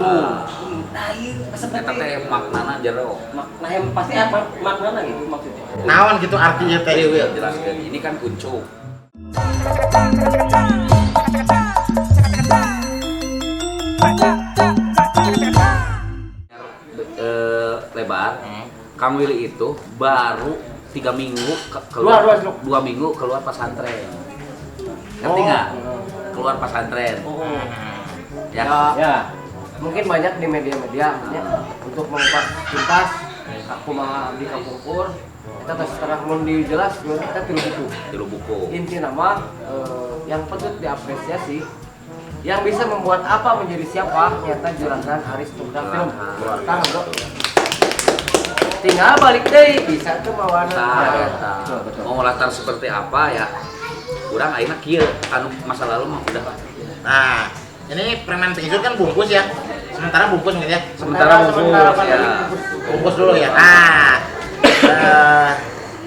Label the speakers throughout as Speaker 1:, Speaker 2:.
Speaker 1: Nah, iya
Speaker 2: Eta teh maknana jero.
Speaker 1: Nah, yang pasti apa maknanya gitu maksudnya?
Speaker 3: Naon gitu artinya teh?
Speaker 2: Wil jelaskeun. Ini kan kuncuk. Lebar. Kang Willy itu baru 3 minggu keluar 2 minggu keluar pesantren. Ngerti nggak? Keluar pesantren.
Speaker 1: Ya. Mungkin banyak di media-media ya, untuk mengupas tuntas aku mah di kapungkur kita setelah mun dijelas kita tilu buku. Inti nama yang patut diapresiasi yang bisa membuat apa menjadi siapa nyata Juragan Aris Tunggal Film. Kang bro. Tinggal balik deh bisa tuh mawana.
Speaker 2: Mau latar seperti apa ya? Kurang akhirnya kieu anu masa lalu mah udah.
Speaker 3: Nah, ini permen pengisur kan bungkus ya. Sementara bungkus gitu ya.
Speaker 2: Sementara bungkus ya.
Speaker 3: Bungkus dulu ya. Nah,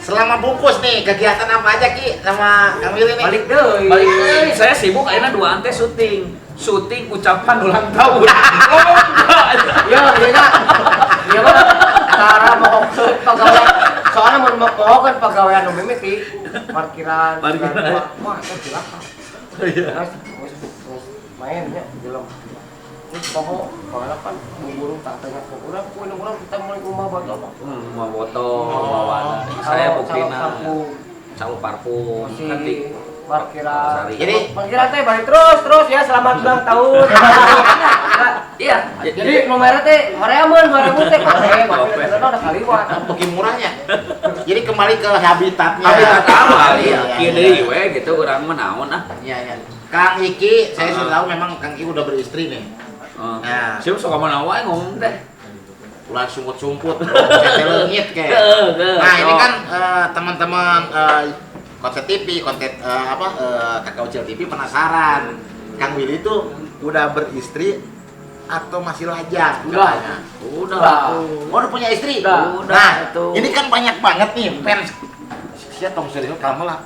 Speaker 3: selama bungkus nih kegiatan apa aja Ki sama Kang Willy nih?
Speaker 1: Balik deh.
Speaker 2: Balik deui. Saya sibuk akhirnya 2 ante syuting ucapan ulang tahun.
Speaker 1: Iya, iya. Iya mah cara mohon pegawai. Soalnya mun mohon pegawaian nu mimiti parkiran. Wah, itu silakan. Iya. Mainnya belum. Terus poho, pengalaman buru tak tanya ke urang, ku urang kita mulai rumah buat apa?
Speaker 2: Mau botol, bawa saya buktina. Calu parfum, nanti
Speaker 1: parkiran.
Speaker 3: Jadi
Speaker 1: parkiran teh balik terus ya selamat ulang tahun.
Speaker 2: Iya.
Speaker 1: Jadi nomornya teh horeameun 2000 teh parkiran udah kaliwat.
Speaker 3: Mungkin murahnya. Jadi kembali ke habitatnya.
Speaker 2: Habitat awal iya. Kieu deui we gitu urang mah naon ah.
Speaker 3: Iya. Kang Iki, saya sudah tahu memang Kang Iki udah beristri nih.
Speaker 2: Nah, siapa suka mana wae ngomong teh.
Speaker 3: Ulah sumput-sumput, lengit kayak. Nah, ini kan teman-teman konten TV, Kakak Ucil TV penasaran. Kang Willy itu udah beristri atau masih lajang?
Speaker 1: Udah.
Speaker 3: Oh, udah punya istri?
Speaker 1: Udah.
Speaker 3: Nah, ini kan banyak banget nih fans. Siapa tong serius kamu lah.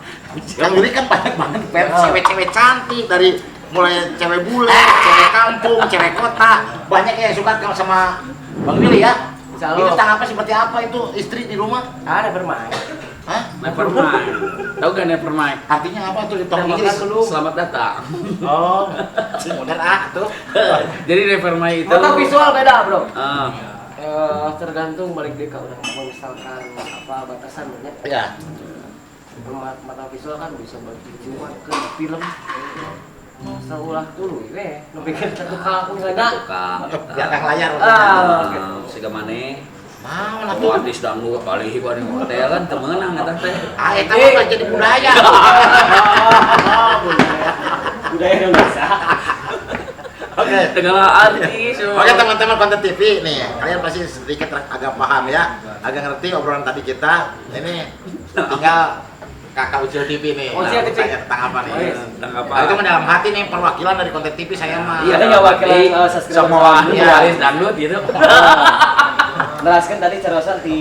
Speaker 3: Kang Willy kan banyak banget fans cewek-cewek cantik dari mulai cewek bule, cewek kampung, cewek kota, banyak yang suka sama Bang Willy ya. Itu tanggapan seperti apa itu istri di rumah?
Speaker 1: Ada bermain.
Speaker 3: Hah?
Speaker 2: Nevermind. Tahu gak nevermind?
Speaker 3: Artinya apa tuh di tong Inggris?
Speaker 2: Selamat datang.
Speaker 3: Oh, bener tuh.
Speaker 2: Jadi nevermind itu.
Speaker 1: Foto visual beda bro. Tergantung balik deh kalau misalkan apa batasan banyak.
Speaker 3: Ya.
Speaker 1: Mata visual kan bisa bertujuan ke film. Seulah dulu we, nu bikin satu aku saja.
Speaker 3: Belakang layar.
Speaker 2: Siga maneh.
Speaker 3: Mau
Speaker 2: Aku artis dangdut balik bari hotel kan teu meunang eta teh.
Speaker 3: Eta mah jadi budaya.
Speaker 1: Budaya Indonesia.
Speaker 3: Oke.
Speaker 2: Tegala artis.
Speaker 3: Oke teman-teman konten TV nih, kalian pasti sedikit agak paham ya, agak ngerti obrolan tadi kita. Ini tinggal Kakak Ucil TV nih.
Speaker 1: Ucil TV.
Speaker 3: Tanya tentang apa nih? Itu mah dalam hati nih perwakilan dari konten TV saya mah.
Speaker 1: Iya, ada wakilan
Speaker 2: semua ahli dangdut gitu.
Speaker 1: Jelaskan tadi cerosan di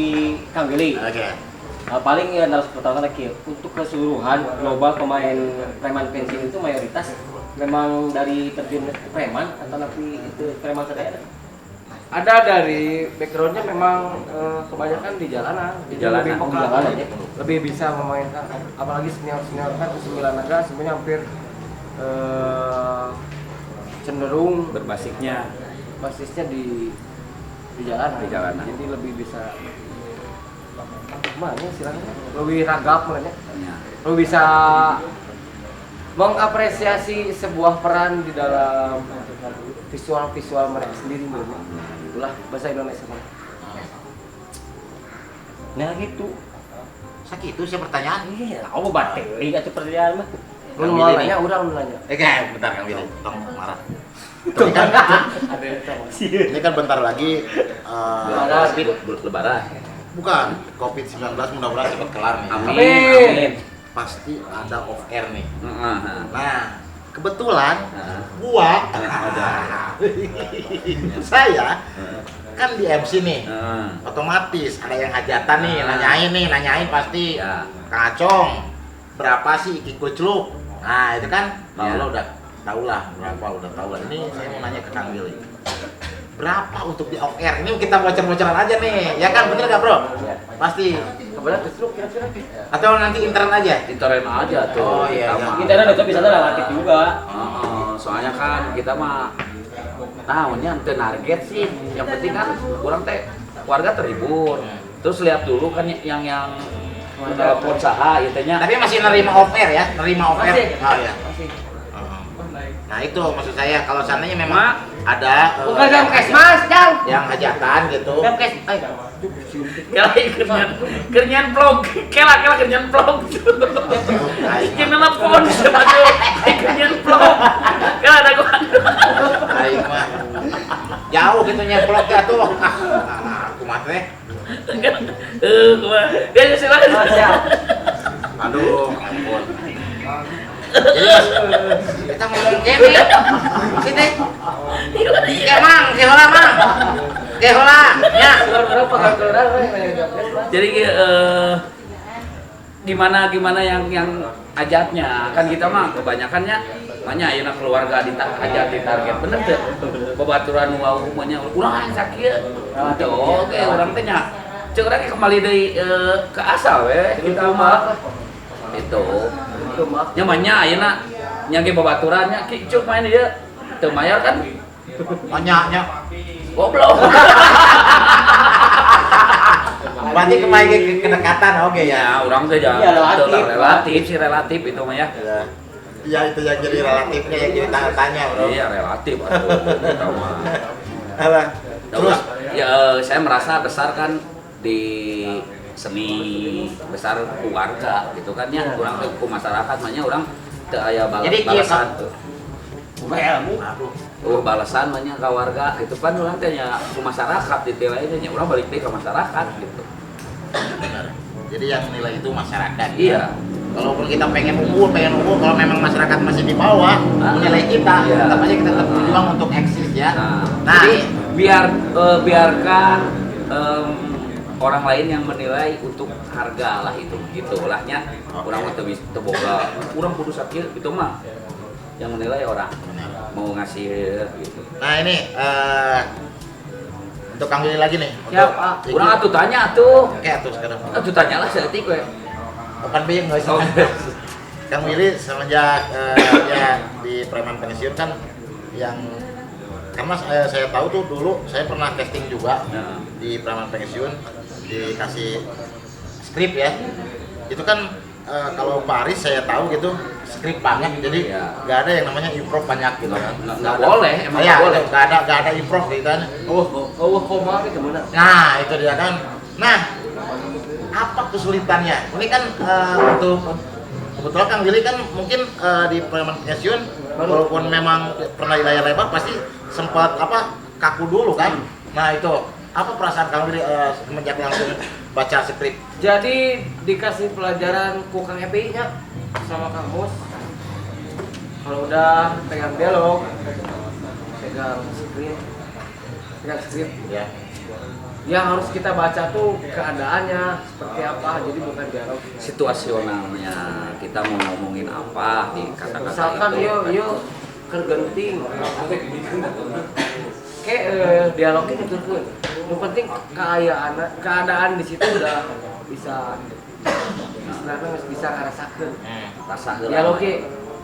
Speaker 1: Kang Willy.
Speaker 3: Oke.
Speaker 1: Paling ya harus pertama lagi untuk keseluruhan global pemain preman pensiun itu mayoritas memang dari terjun preman atau nanti itu preman saja ada? Ada dari backgroundnya memang kebanyakan di jalanan, lebih vokal, lebih bisa memainkan, apalagi senior kan Sembilan Naga sebenarnya hampir cenderung
Speaker 2: berbasisnya
Speaker 1: di jalanan, jadi lebih bisa mana silakan lebih ragap namanya, lebih bisa mengapresiasi sebuah peran di dalam visual mereka sendiri itulah bahasa Indonesia. Nah gitu.
Speaker 3: Sakit itu sih pertanyaan.
Speaker 1: Iya, kamu bateri atau pertanyaan mah. Lu mau nanya, urang nanya.
Speaker 3: Bentar Kang Willy, tong marah. Ini kan bentar lagi
Speaker 2: lebaran.
Speaker 3: Bukan, COVID-19 mudah-mudahan cepat kelar nih.
Speaker 2: Amin.
Speaker 3: Pasti ada off air nih. Nah, kebetulan saya kan di MC nih, otomatis ada yang hajatan nih, nanyain pasti Kang Acong berapa sih Iki Kucluk? Nah itu kan, kalau lo udah tau lah berapa, udah tau lah. Ini saya mau nanya ke Kang Willy, berapa untuk di off air? Ini kita bocor-bocoran aja nih, ya kan bener gak bro?
Speaker 1: Iya.
Speaker 3: Pasti.
Speaker 1: Kebetulan justru kira-kira
Speaker 3: Atau nanti intern aja?
Speaker 2: Ditoren aja tuh.
Speaker 3: Oh, iya,
Speaker 2: kita
Speaker 3: iya.
Speaker 2: mah.
Speaker 1: kita itu bisa relatif juga.
Speaker 2: Soalnya kan kita mah tahunnya ente target sih. Yang penting kan orang teh warga terhibur. Terus lihat dulu kan yang telepon saha intinya.
Speaker 3: Tapi masih nerima off air ya? Nerima off air?
Speaker 1: Masih.
Speaker 3: Oh iya.
Speaker 1: Masih.
Speaker 3: Nah itu maksud saya, kalau seandainya memang ada
Speaker 1: Bukan jam kes mas, jam.
Speaker 3: yang hajatan gitu.
Speaker 1: Jam kes. Ayo.
Speaker 2: Kela kerjaan vlog, kela kerjaan vlog. Jangan telepon sama tuh. Kerjaan vlog. Kela ada gua.
Speaker 3: Aing mah jauh gitu nyeplok ya tuh. Aku mah teh.
Speaker 2: Gua. Ya silakan.
Speaker 3: Aduh, ampun. Jadi mas, kita ngomong gini, sini. Kemang, kehola mang, kehola, ya.
Speaker 2: Jadi gimana yang ajatnya kan kita mah kebanyakannya banyak ayeuna keluarga ajat di target bener tuh babaturan wau umumnya urang sakit tuh oke urang teh nya ceuk urang kembali deui ke asal we kita mah itu nyamannya ayeuna nya ge babaturannya ki cuk main ieu teu mayar kan
Speaker 3: Banyak.
Speaker 2: goblok.
Speaker 3: Berarti kemarin kedekatan, oke ya.
Speaker 2: Ya, orang teh
Speaker 1: Iya,
Speaker 2: relatif itu mah ya.
Speaker 3: Iya itu yang jadi relatifnya, yang jadi tanda tanya bro.
Speaker 2: Iya, relatif atuh kita mah.
Speaker 3: Alah.
Speaker 2: Terus ya saya merasa besar kan di seni besar keluarga gitu kan ya. Kurang ke masyarakat mahnya orang teu aya balasan tuh. Balasan mahnya ka warga itu kan urang teh nya ku masyarakat di tilainya nya urang balik deui ka masyarakat gitu.
Speaker 3: Benar. Jadi yang nilai itu masyarakat.
Speaker 2: Iya.
Speaker 3: Kalaupun kita pengen unggul, kalau memang masyarakat masih di bawah menilai kita,
Speaker 2: Iya.
Speaker 3: tetap aja kita tetap berjuang untuk eksis ya. Nah,
Speaker 2: Jadi biarkan orang lain yang menilai untuk harga lah itu gitulahnya. Kurang mah teu boga. Urang kudu sakieu gitu mah. Yang menilai orang mau ngasih gitu.
Speaker 3: nah ini untuk Kang Willy lagi nih.
Speaker 1: Siap,
Speaker 3: Untuk-
Speaker 2: Urang atuh tanya atuh.
Speaker 3: Oke, atuh sekarang.
Speaker 2: Atuh tanya lah seetik we.
Speaker 3: Kapan bieu nggak sih?
Speaker 2: Oh.
Speaker 3: Kang Willy semenjak ya di preman pensiun kan yang karena saya tahu tuh dulu saya pernah testing juga
Speaker 2: Nah.
Speaker 3: di preman pensiun dikasih skrip ya. Itu kan kalau Pak Aris saya tahu gitu skrip banyak, jadi
Speaker 2: Iya.
Speaker 3: nggak ada yang namanya improv banyak gitu kan.
Speaker 2: Nggak boleh, emang
Speaker 3: Iya,
Speaker 2: nggak boleh.
Speaker 3: nggak ada improv gitu kan.
Speaker 1: Koma itu mana?
Speaker 3: Nah itu dia kan. Nah apa kesulitannya? Ini kan untuk kebetulan Kang Willy kan mungkin di preman pensiun walaupun memang pernah di layar lebar pasti sempat kaku dulu kan. Nah itu apa perasaan Kang Willy semenjak langsung baca skrip?
Speaker 1: Jadi dikasih pelajaran ku Kang Epi nya sama Kang Mus. Kalau udah pegang dialog, pegang skrip,
Speaker 3: Ya.
Speaker 1: yang harus kita baca tuh keadaannya seperti apa, jadi bukan dialog.
Speaker 2: Situasionalnya kita mau ngomongin apa di kata-kata
Speaker 1: Misalkan
Speaker 2: itu.
Speaker 1: yuk kergenting, dialognya gitu tuh. Yang penting keadaan di situ udah bisa, istilahnya bisa ngerasakeun.
Speaker 2: Rasa heula.
Speaker 1: Dialognya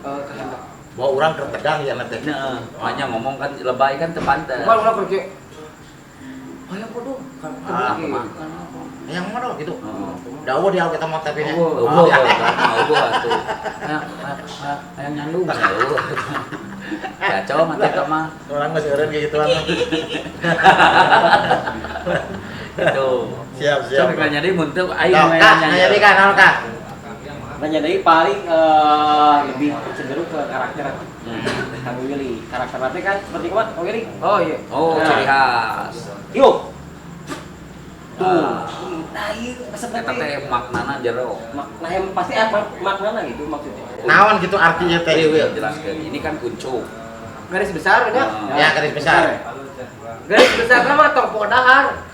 Speaker 1: kehendak.
Speaker 3: Bahwa orang tertegang ya nanti.
Speaker 2: Nah, hanya ngomong kan lebay kan tepanten.
Speaker 1: Bukan ulah kerja. Ayo podo, kan
Speaker 2: kemang.
Speaker 3: Yang mana gitu?
Speaker 2: Heeh.
Speaker 3: Dawa dia kita mau tapi
Speaker 2: Eueuh, atuh. Aya nyandung eueuh. Kacau mah teh mah.
Speaker 3: orang masih keren kayak gituan.
Speaker 2: Itu.
Speaker 3: Siap.
Speaker 2: Sok nanya deui mun teu aing
Speaker 3: Kak, nanya di kan, Kak.
Speaker 1: Nanya dari paling lebih cenderung ke karakter Kang Willy. Karakter nanti kan seperti kemana Kang Willy? Oh iya.
Speaker 2: Oh, ciri khas.
Speaker 1: Yuk. Tuh.
Speaker 2: Ah.
Speaker 1: Nah, iya
Speaker 2: Eta
Speaker 1: seperti
Speaker 2: teh maknana jero.
Speaker 1: nah yang pasti apa maknanya gitu maksudnya.
Speaker 3: Naon gitu artinya teh.
Speaker 2: Wil jelaskeun. Ini kan kuncung.
Speaker 1: Garis besar ya?
Speaker 3: Ya, garis besar.
Speaker 1: Garis besar nama toko dahar.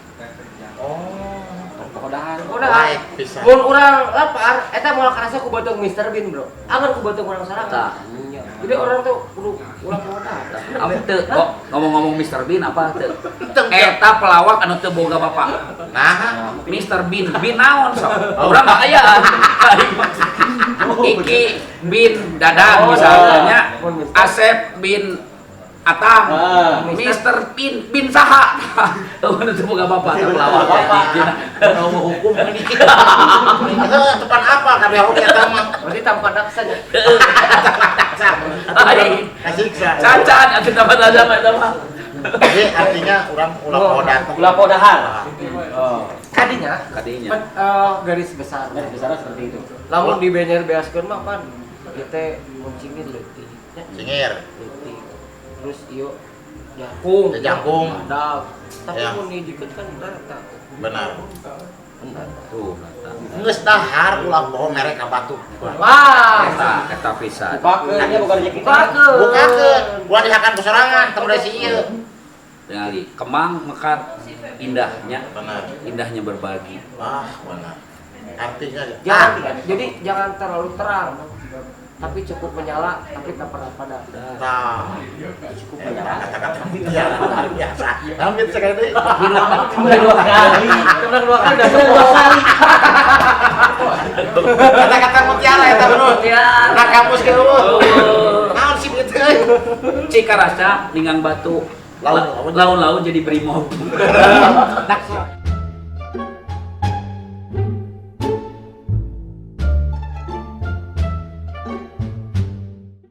Speaker 3: Oh.
Speaker 1: Toko dahar.
Speaker 3: Baik, bisa.
Speaker 1: Mun urang lapar, eta moal karasa ku beuteung Mr. Bean, Bro. Agar ku beuteung urang sarang.
Speaker 2: Tah.
Speaker 1: Iya.
Speaker 4: Jadi orang tuh kudu ulah modal.
Speaker 2: Apa teu kok ngomong-ngomong Mr. Bean apa teu?
Speaker 3: Teu.
Speaker 2: Eta pelawak anu teu boga bapak.
Speaker 3: Nah,
Speaker 2: Mr. Bean, Bean naon sok? Urang mah aya. Iki Bin Dadang misalnya, Asep Bin Atang, Mr. Bin saha? Tahu itu boga bapak teh pelawak.
Speaker 3: mau hukum kan dikit. Tepan apa kabeh oke eta mah.
Speaker 4: Berarti tanpa daksa ya.
Speaker 3: Kasiksa.
Speaker 2: Cacan atuh dapat aja mah eta mah.
Speaker 3: Jadi artinya urang ulah
Speaker 1: Ulah podahan. Oh.
Speaker 4: Kadinya
Speaker 1: Garis besar seperti itu.
Speaker 4: lamun di banner beaskeun mah kan kita muncingin leutik.
Speaker 3: Cingir.
Speaker 4: Leutik. Terus ieu jangkung,
Speaker 3: Jangkung.
Speaker 4: ada. Tapi
Speaker 3: Ya.
Speaker 4: mun dijikeun kan rata.
Speaker 3: Benar.
Speaker 2: Tuh,
Speaker 3: Geus dahar ulah bohong merek ka batu.
Speaker 4: Wah,
Speaker 2: eta pisan.
Speaker 1: Bukakeun nya bukan rezeki.
Speaker 3: Bukakeun. Ulah dihakan ku sorangan teu da si ieu.
Speaker 2: Tingali kemang mekar indahnya,
Speaker 3: Benar.
Speaker 2: indahnya berbagi.
Speaker 3: Wah, benar. Artinya
Speaker 4: jadi jangan terlalu terang. Tapi cukup menyala, tapi tak pernah padam.
Speaker 3: nah,
Speaker 4: Cukup menyala.
Speaker 3: kata-kata ya luar biasa. Hampir sekali.
Speaker 1: Udah dua kali.
Speaker 4: Udah dua kali,
Speaker 3: Kata-kata mutiara eta bro.
Speaker 4: Ya.
Speaker 3: Nah kampus ke naon sih gitu.
Speaker 2: Cikarasa ningang batu.
Speaker 3: Laun.
Speaker 2: Laun-laun jadi brimob.
Speaker 3: Nah,